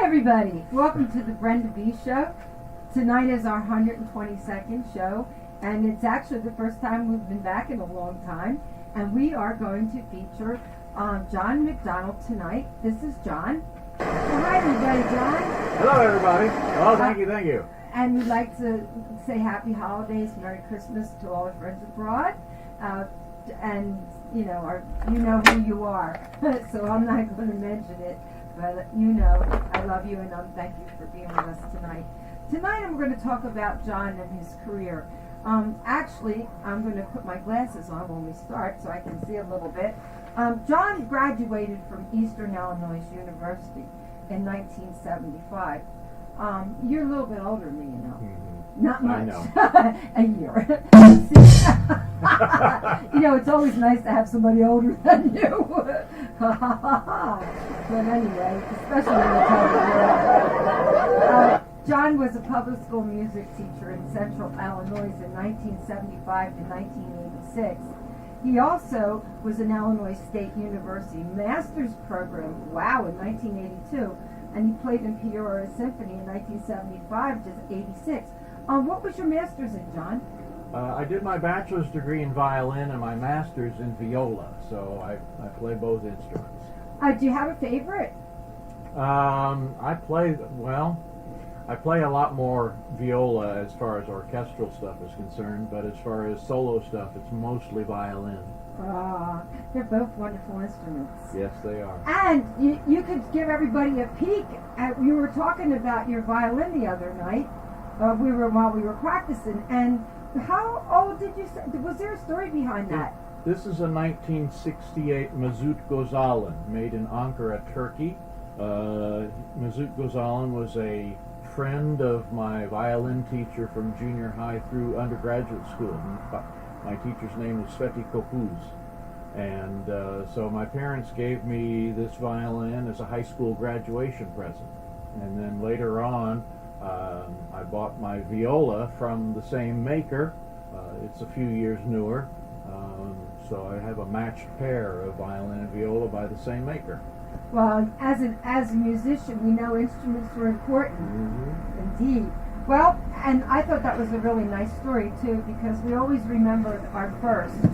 Hi everybody, welcome to the Brenda B show. Tonight is our 122nd show, and it's actually the first time we've been back in a long time, and we are going to feature John McDonald tonight. This is John. So hi everybody, John. Hello everybody. Oh, thank you. And we'd like to say happy holidays, Merry Christmas to all our friends abroad. And you know who you are, so I'm not going to mention it. But you know, I love you and thank you for being with us tonight. Tonight I'm going to talk about John and his career. Actually, I'm going to put my glasses on when we start so I can see a little bit. John graduated from Eastern Illinois University in 1975. You're a little bit older than me, you know. Mm-hmm. Not much. I know. A year. You know, it's always nice to have somebody older than you. But anyway, especially when you tell the world. John was a public school music teacher in Central Illinois in 1975 to 1986. He also was an Illinois State University master's program, in 1982. And he played in Peoria Symphony in 1975 to 86. What was your master's in, John? I did my bachelor's degree in violin and my master's in viola, so I play both instruments. Do you have a favorite? I play a lot more viola as far as orchestral stuff is concerned, but as far as solo stuff, it's mostly violin. They're both wonderful instruments. Yes, they are. And you could give everybody a peek at, you were talking about your violin the other night, while we were practicing, and how old did you say, was there a story behind that? This is a 1968 Mesut Gozalin, made in Ankara, Turkey. Mesut Gozalin was a friend of my violin teacher from junior high through undergraduate school. My teacher's name was Sveti Kopuz. And so my parents gave me this violin as a high school graduation present. And then later on, I bought my viola from the same maker. It's a few years newer. So I have a matched pair of violin and viola by the same maker. Well, as a musician, we know instruments are important. Mm-hmm. Indeed. Well, and I thought that was a really nice story too, because we always remember our first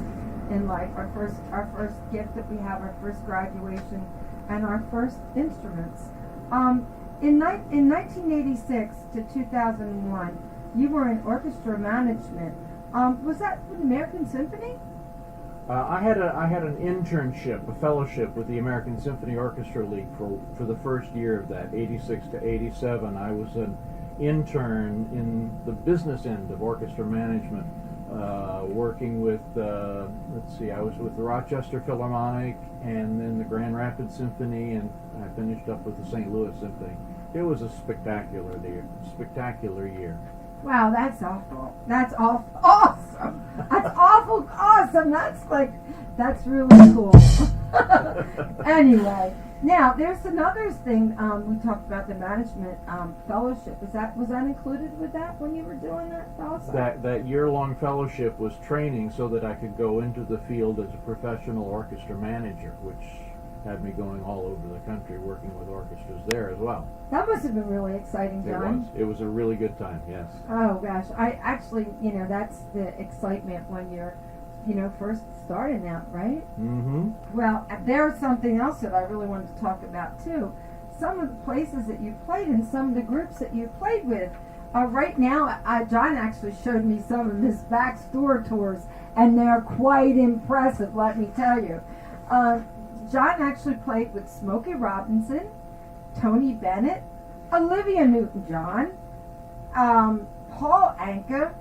in life, our first gift that we have, our first graduation, and our first instruments. In 1986 to 2001, you were in orchestra management. Was that with American Symphony? I had an internship, a fellowship with the American Symphony Orchestra League for the first year of that, 86 to 87. I was an intern in the business end of orchestra management, working with, I was with the Rochester Philharmonic and then the Grand Rapids Symphony, and I finished up with the St. Louis Symphony. It was a spectacular year. Wow, that's awful. That's awesome. That's awful awesome. That's really cool. Anyway, now there's another thing we talked about, the management fellowship. Was that included with that when you were doing that also? That year-long fellowship was training so that I could go into the field as a professional orchestra manager, which had me going all over the country working with orchestras there as well. That must have been really exciting, John. It was a really good time, yes. Oh gosh, I actually, that's the excitement when you're, first starting out, right? Mm-hmm. Well, there's something else that I really wanted to talk about too. Some of the places that you played in, some of the groups that you played with. Right now, John actually showed me some of his back store tours, and they're quite impressive, let me tell you. John actually played with Smokey Robinson, Tony Bennett, Olivia Newton John, Paul Anka,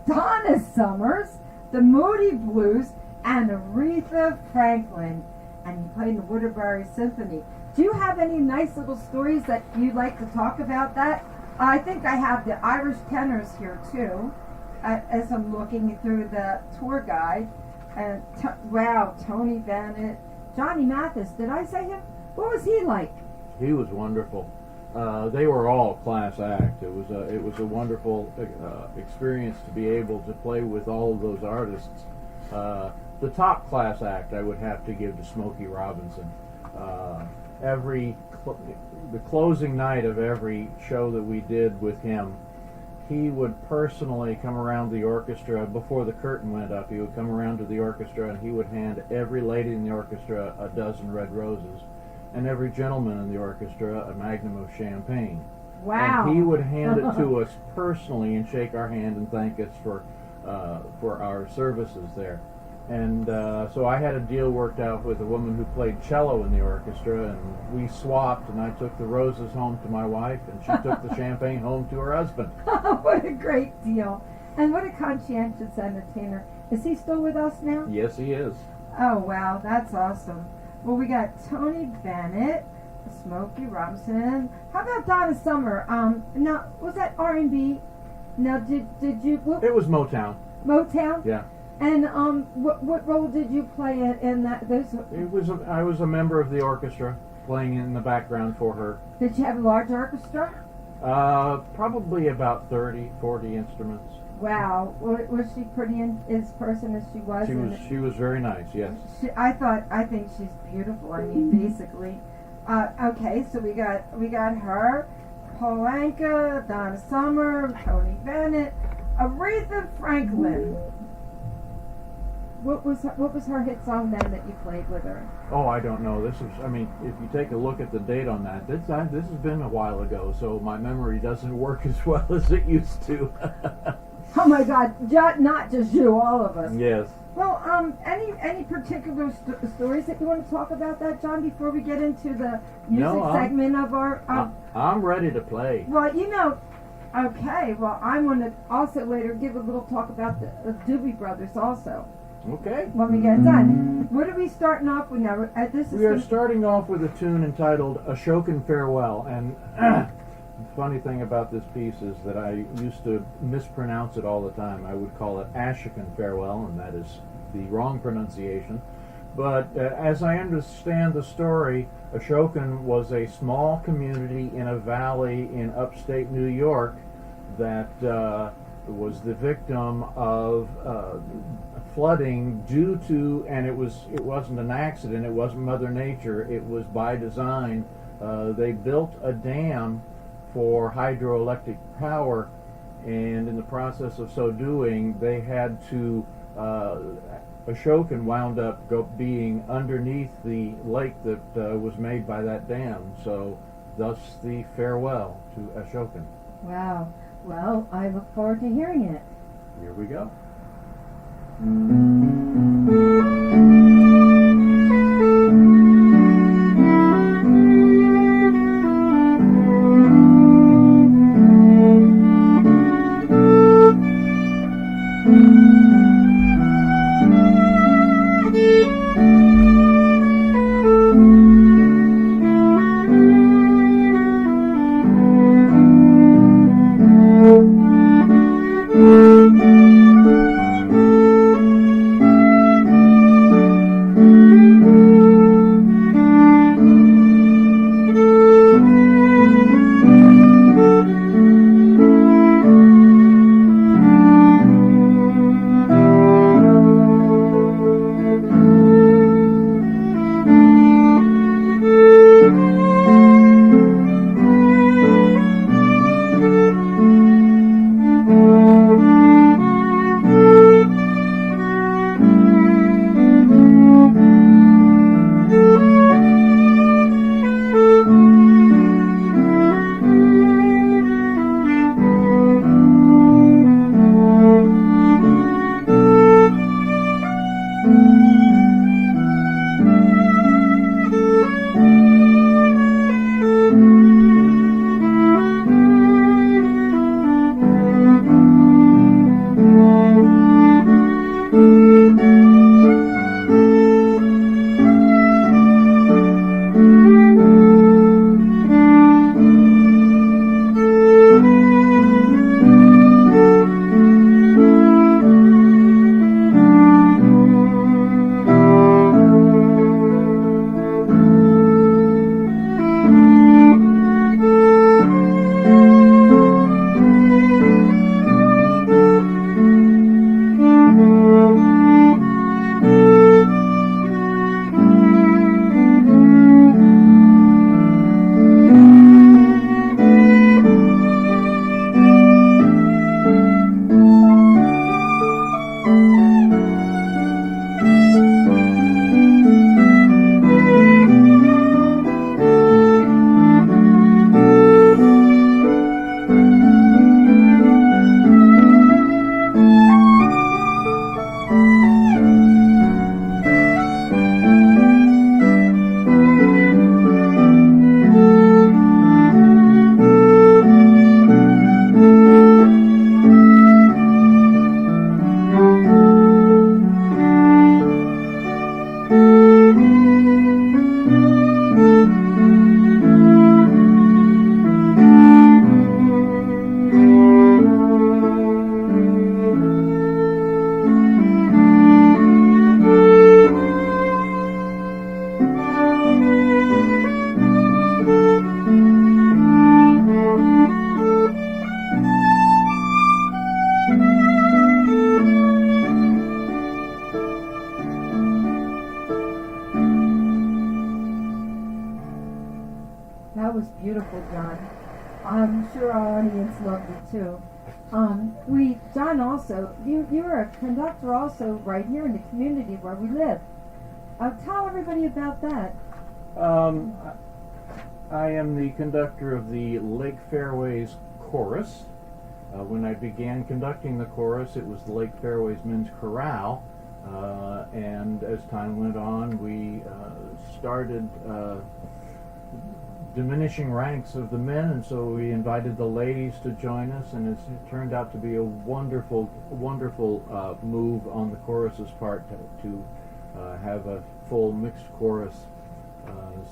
Donna Summer, the Moody Blues, and Aretha Franklin. And he played in the Waterbury Symphony. Do you have any nice little stories that you'd like to talk about that? I think I have the Irish tenors here too, as I'm looking through the tour guide. And Tony Bennett, Johnny Mathis. Did I say him? What was he like? He was wonderful. They were all class act. It was a wonderful experience to be able to play with all of those artists. The top class act I would have to give to Smokey Robinson. the closing night of every show that we did with him, he would personally come around the orchestra before the curtain went up. He would come around to the orchestra and he would hand every lady in the orchestra a dozen red roses, and every gentleman in the orchestra a magnum of champagne. Wow. And he would hand it to us personally and shake our hand and thank us for our services there. And so I had a deal worked out with a woman who played cello in the orchestra, and we swapped, and I took the roses home to my wife, and she took the champagne home to her husband. What a great deal. And what a conscientious entertainer. Is he still with us now? Yes, he is. Oh, wow, that's awesome. Well, we got Tony Bennett, Smokey Robinson. How about Donna Summer? Now, was that R&B? Now, did you... It was Motown. Motown? Yeah. And what role did you play in that? I was a member of the orchestra, playing in the background for her. Did you have a large orchestra? Probably about 30, 40 instruments. Wow. Was she pretty as person as she was? She was very nice, yes. I think she's beautiful. I mean, basically. Okay, so we got her, Paul Anka, Donna Summer, Tony Bennett, Aretha Franklin. What was her hit song then that you played with her? Oh, I don't know. If you take a look at the date on that, this has been a while ago, so my memory doesn't work as well as it used to. Oh my God! Not just you, all of us. Yes. Well, any particular stories that you want to talk about that, John, before we get into the music segment of our... I'm ready to play. Well, okay, well, I want to also later give a little talk about the Doobie Brothers also. Okay. When we get done. What are we starting off with now? We are starting off with a tune entitled Ashokan Farewell, and the funny thing about this piece is that I used to mispronounce it all the time. I would call it Ashokan Farewell, and that is the wrong pronunciation. But as I understand the story, Ashokan was a small community in a valley in upstate New York that was the victim of flooding due to, and it wasn't an accident, it wasn't Mother Nature, it was by design. They built a dam for hydroelectric power, and in the process of so doing, they had to Ashokan wound up being underneath the lake that was made by that dam, so thus the farewell to Ashokan. Wow. Well, I look forward to hearing it. Here we go. John. I'm sure our audience loved it too. John also, you're a conductor also right here in the community where we live. Tell everybody about that. I am the conductor of the Lake Fairways Chorus. When I began conducting the chorus, it was the Lake Fairways Men's Chorale, and as time went on, we started diminishing ranks of the men, and so we invited the ladies to join us, and it turned out to be a wonderful move on the chorus's part to have a full mixed chorus.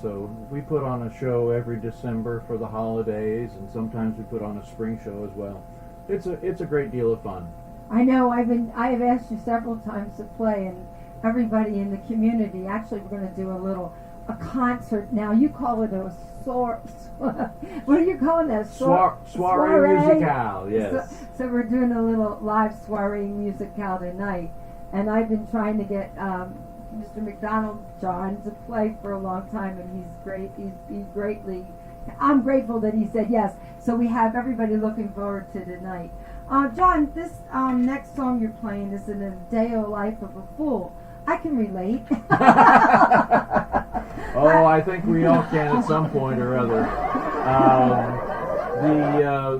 So we put on a show every December for the holidays, and sometimes we put on a spring show as well. It's a great deal of fun. I know. I have asked you several times to play, and everybody in the community. Actually, we're going to do a concert now. You call it a what are you calling that? Soiree musicale, yes. So we're doing a little live soiree musicale tonight, and I've been trying to get Mr. McDonald John to play for a long time, and he's great. He's greatly. I'm grateful that he said yes. So we have everybody looking forward to tonight. John, this next song you're playing is in a day of life of a fool. I can relate. Oh, I think we all can at some point or other.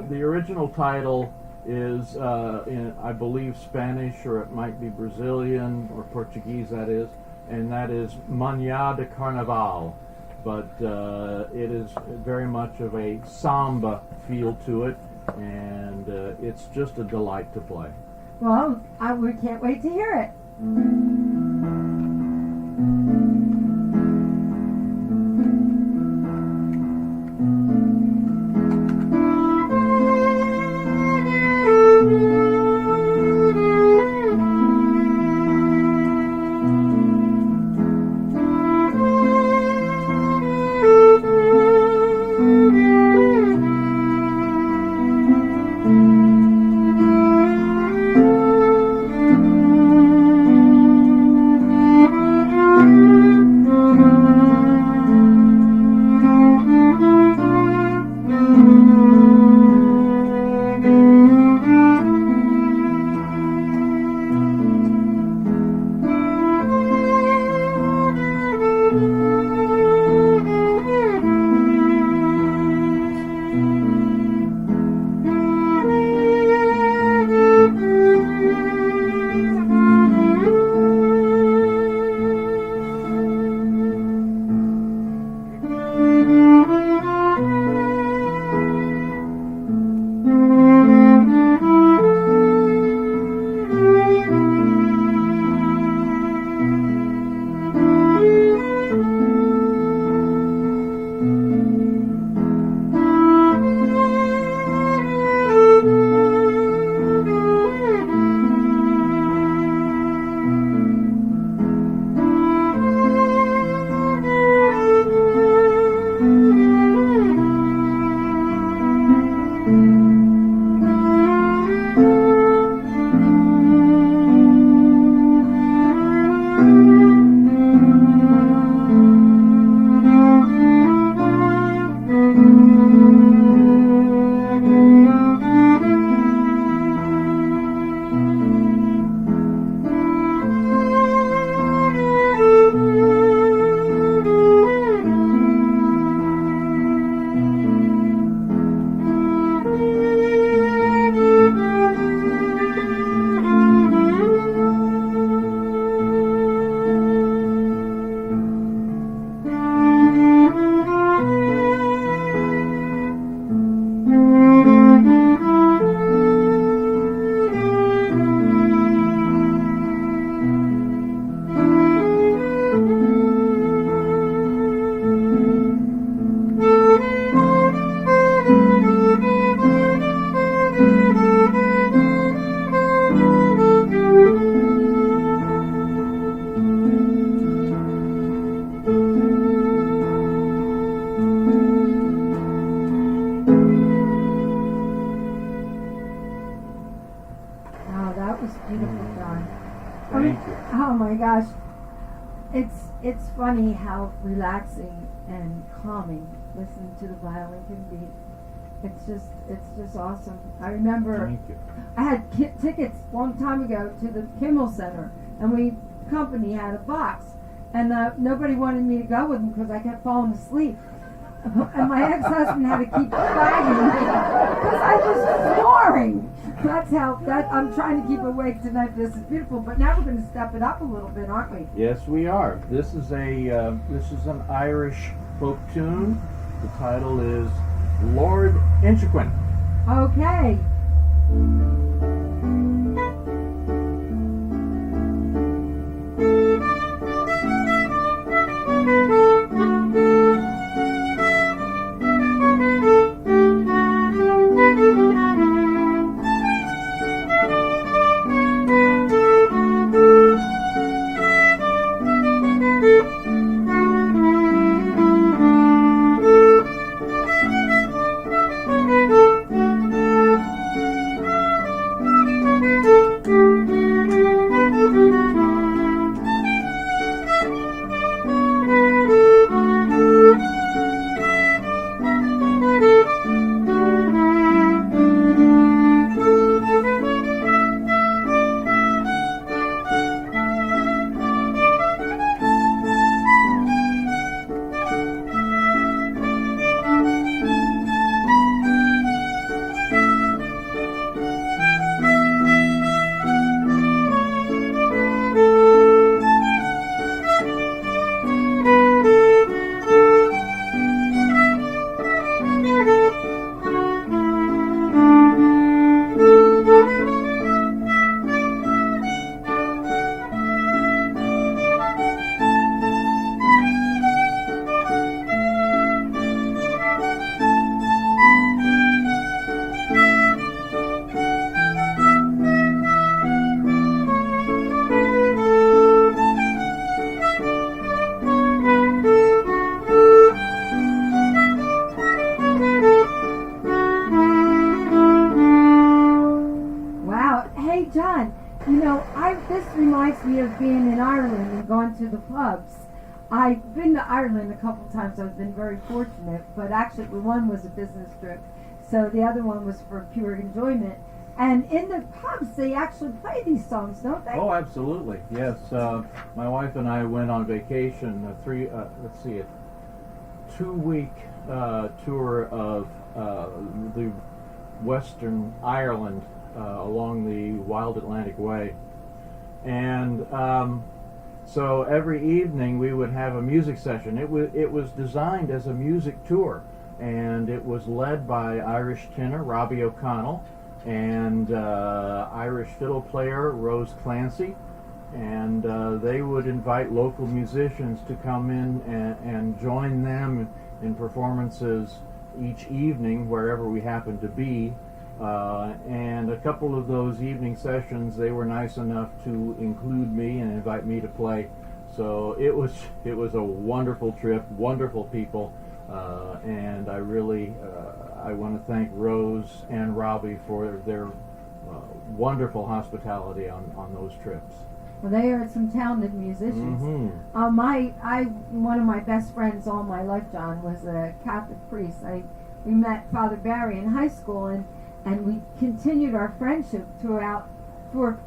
The original title is in, I believe, Spanish, or it might be Brazilian or Portuguese, that is, and that is Manhã de Carnaval. But it is very much of a samba feel to it, and it's just a delight to play. Well, we can't wait to hear it. It's funny how relaxing and calming listening to the violin can be. It's just awesome. I remember Thank you. I had tickets a long time ago to the Kimmel Center, and the company had a box, and nobody wanted me to go with them because I kept falling asleep. And my ex-husband had to keep flagging me because I was snoring. I'm trying to keep awake tonight. This is beautiful, but now we're going to step it up a little bit, aren't we? Yes, we are. This is an Irish folk tune. The title is Lord Inchiquin. Okay. This reminds me of being in Ireland and going to the pubs. I've been to Ireland a couple times. I've been very fortunate, but actually one was a business trip, so the other one was for pure enjoyment. And in the pubs, they actually play these songs, don't they? Oh, absolutely. Yes. My wife and I went on vacation, a 2-week tour of the Western Ireland along the Wild Atlantic Way. And so every evening we would have a music session. It was designed as a music tour, and it was led by Irish tenor Robbie O'Connell and Irish fiddle player Rose Clancy, and they would invite local musicians to come in and join them in performances each evening wherever we happened to be. And a couple of those evening sessions, they were nice enough to include me and invite me to play. So it was a wonderful trip, wonderful people, and I really I want to thank Rose and Robbie for their wonderful hospitality on those trips. Well, they are some talented musicians. Mm-hmm. One of my best friends all my life, John, was a Catholic priest. We met Father Barry in high school, and we continued our friendship for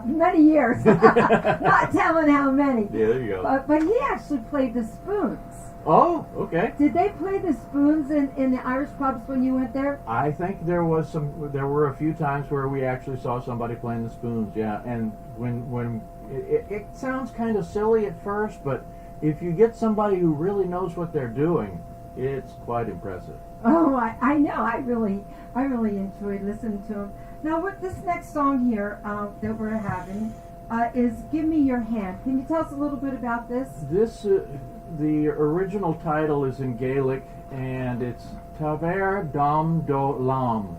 many years. Not telling how many. Yeah, there you go. But he actually played the spoons. Oh, okay. Did they play the spoons in the Irish pubs when you went there? I think there were a few times where we actually saw somebody playing the spoons, yeah. And when it sounds kind of silly at first, but if you get somebody who really knows what they're doing, it's quite impressive. Oh, I know. I really enjoyed listening to him. Now, what this next song here that we're having is "Give Me Your Hand." Can you tell us a little bit about this? The original title is in Gaelic, and it's Taver Dom Do Lam,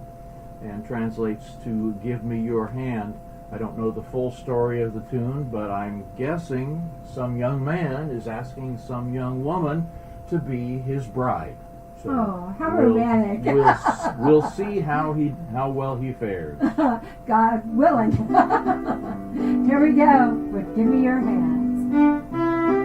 and translates to "Give Me Your Hand." I don't know the full story of the tune, but I'm guessing some young man is asking some young woman to be his bride. So oh, how romantic! We'll see how well he fares. God willing. Here we go with "Give Me Your Hands."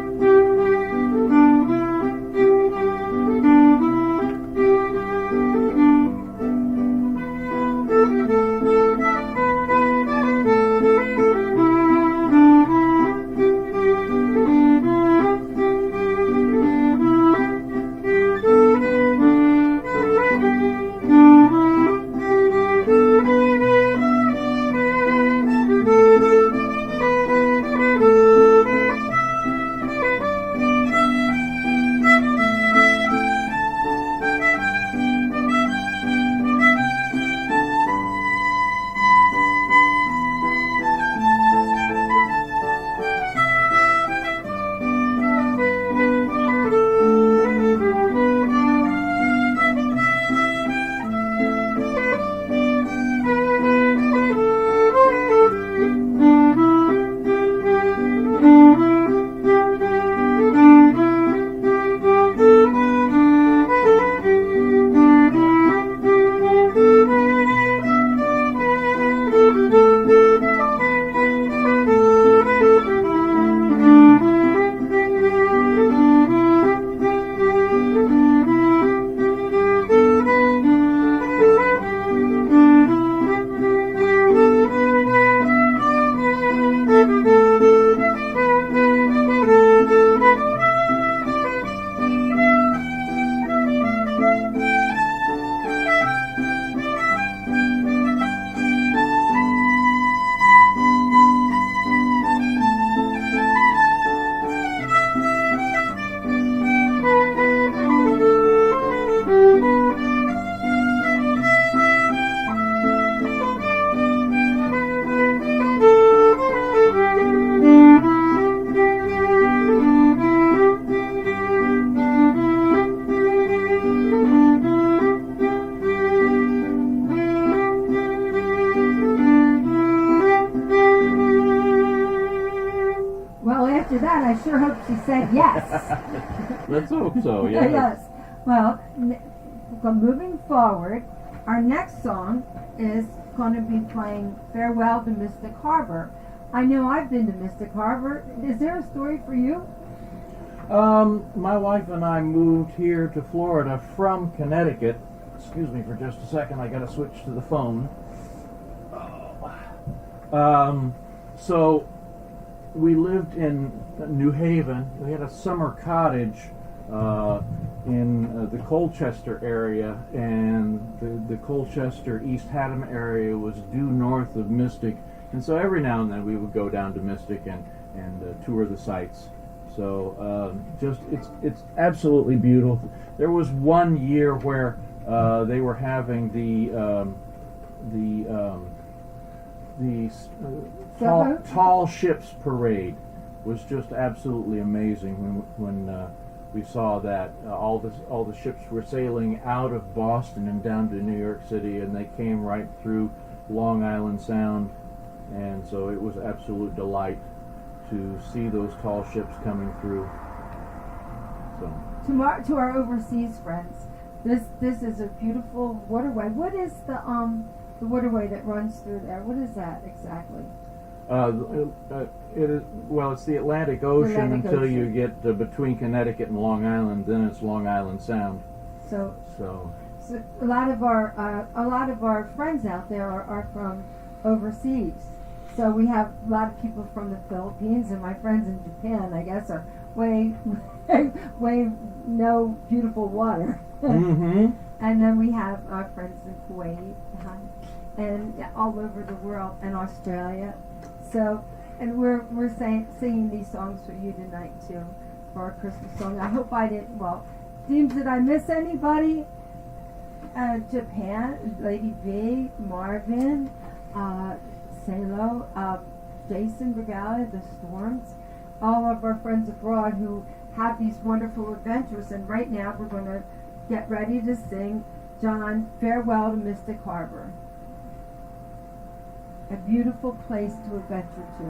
I sure hope she said yes. Let's hope so, yeah. Yes. Well, moving forward, our next song is going to be playing Farewell to Mystic Harbor. I know I've been to Mystic Harbor. Is there a story for you? My wife and I moved here to Florida from Connecticut. Excuse me for just a second, I gotta switch to the phone. So we lived in New Haven. We had a summer cottage in the Colchester area, and the Colchester East Haddam area was due north of Mystic, and so every now and then we would go down to Mystic and tour the sites. So it's absolutely beautiful. There was one year where they were having the tall ships parade. Was just absolutely amazing when we saw that all the ships were sailing out of Boston and down to New York City, and they came right through Long Island Sound, and so it was absolute delight to see those tall ships coming through. So To our overseas friends, this is a beautiful waterway. What is the waterway that runs through there? What is that exactly? It is, well, it's the Atlantic Ocean until you get between Connecticut and Long Island. Then it's Long Island Sound. So a lot of our friends out there are from overseas. So we have a lot of people from the Philippines, and my friends in Japan, I guess, are way no beautiful water. Mm-hmm. And then we have our friends in Kuwait and all over the world, and Australia. So, and we're singing these songs for you tonight too, for our Christmas song. I hope I didn't. Well, Deems, did I miss anybody? Japan, Lady B, Marvin, Salo, Jason Regalia, The Storms, all of our friends abroad who have these wonderful adventures. And right now we're going to get ready to sing John, Farewell to Mystic Harbor. A beautiful place to adventure to.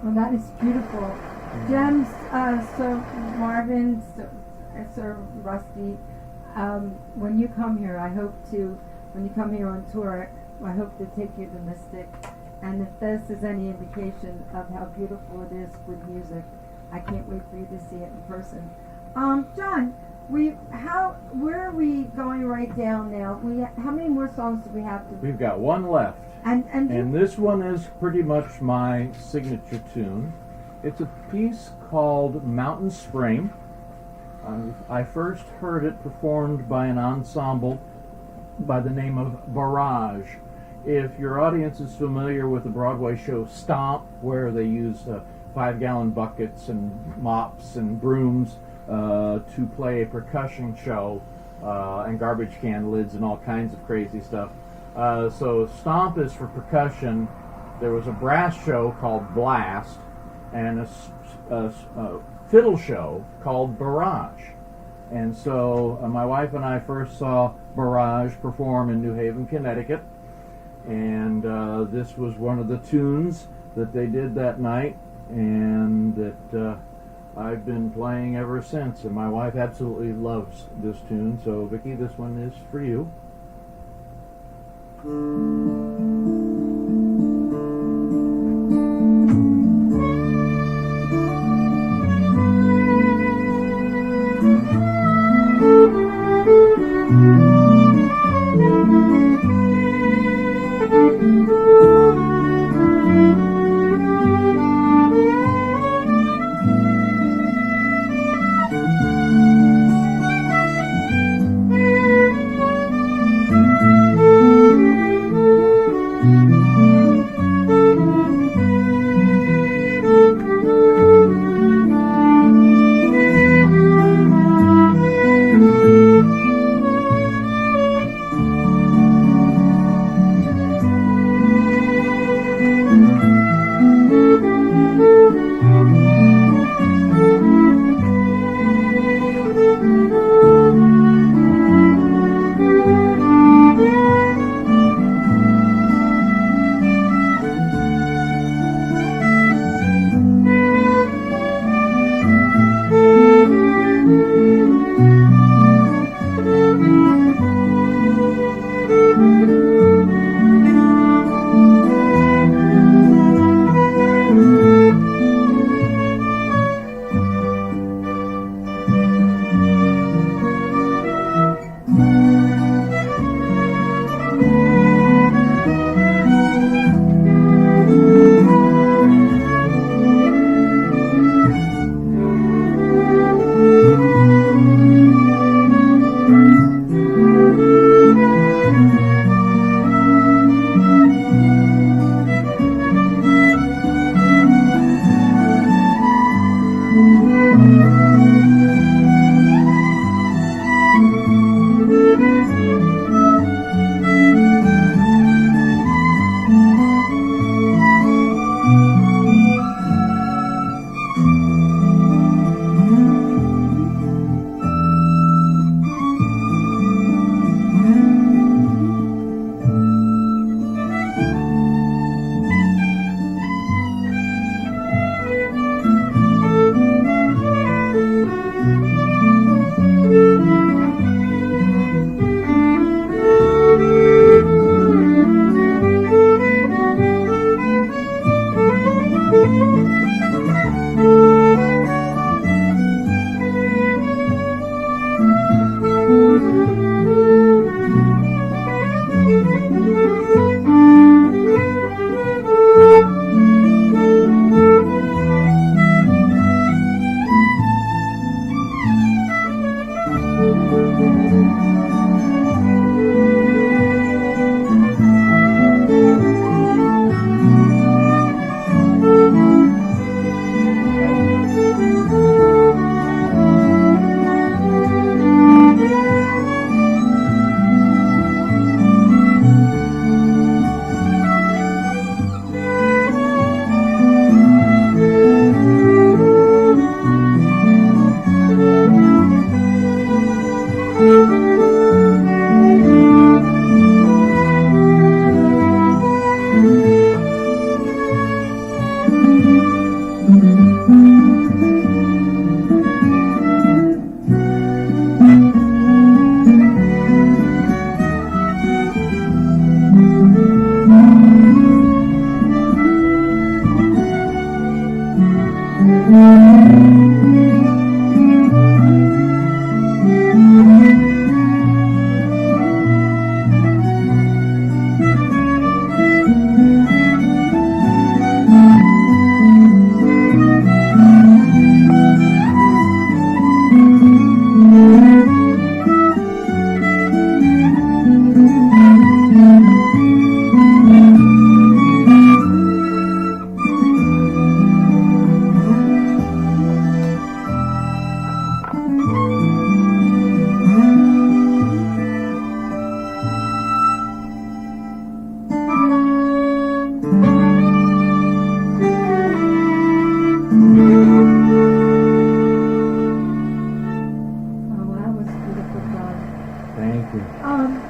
Well, that is beautiful. Gems, Sir Marvin, Sir Rusty, when you come here, when you come here on tour, I hope to take you to Mystic. And if this is any indication of how beautiful it is with music, I can't wait for you to see it in person. John, where are we going right down now? How many more songs do we have to? We've got one left. And this one is pretty much my signature tune. It's a piece called Mountain Spring. I first heard it performed by an ensemble by the name of Barrage. If your audience is familiar with the Broadway show Stomp, where they use 5-gallon buckets and mops and brooms to play a percussion show and garbage can lids and all kinds of crazy stuff. So Stomp is for percussion. There was a brass show called Blast and a fiddle show called Barrage. And so my wife and I first saw Barrage perform in New Haven, Connecticut. And this was one of the tunes that they did that night and that I've been playing ever since. And my wife absolutely loves this tune. So Vicki, this one is for you.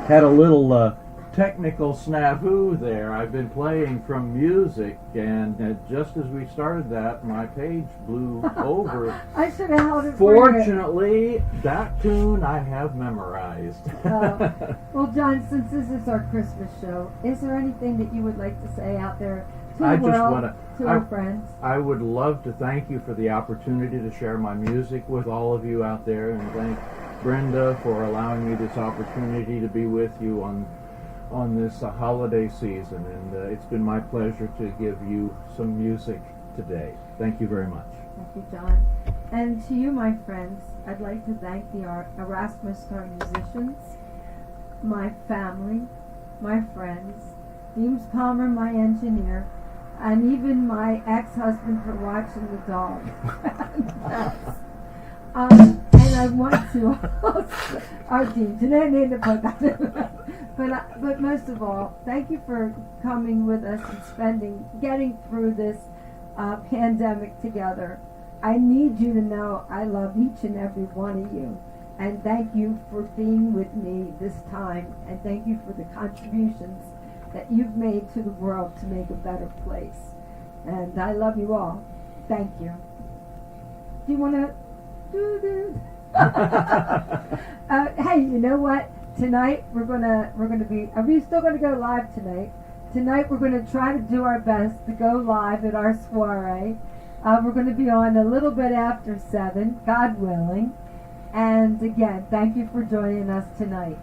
Had a little technical snafu there. I've been playing from music, and just as we started that, my page blew over. I should have held it for you. Fortunately, that tune I have memorized. Well, John, since this is our Christmas show, is there anything that you would like to say out there to the world, to our friends? I would love to thank you for the opportunity to share my music with all of you out there, and thank Brenda for allowing me this opportunity to be with you on this holiday season, and it's been my pleasure to give you some music today. Thank you very much. Thank you, John. And to you, my friends, I'd like to thank the Erasmus Star musicians, my family, my friends, James Palmer, my engineer, and even my ex-husband for watching the dog. And I want to our team today, but most of all, thank you for coming with us and getting through this pandemic together. I need you to know I love each and every one of you, and thank you for being with me this time, and thank you for the contributions that you've made to the world to make a better place. And I love you all. Thank you. Do you want to do this? Hey, you know what? Tonight we're gonna be. Are we still gonna go live tonight? Tonight we're gonna try to do our best to go live at our soiree. We're gonna be on a little bit after 7, God willing. And again, thank you for joining us tonight.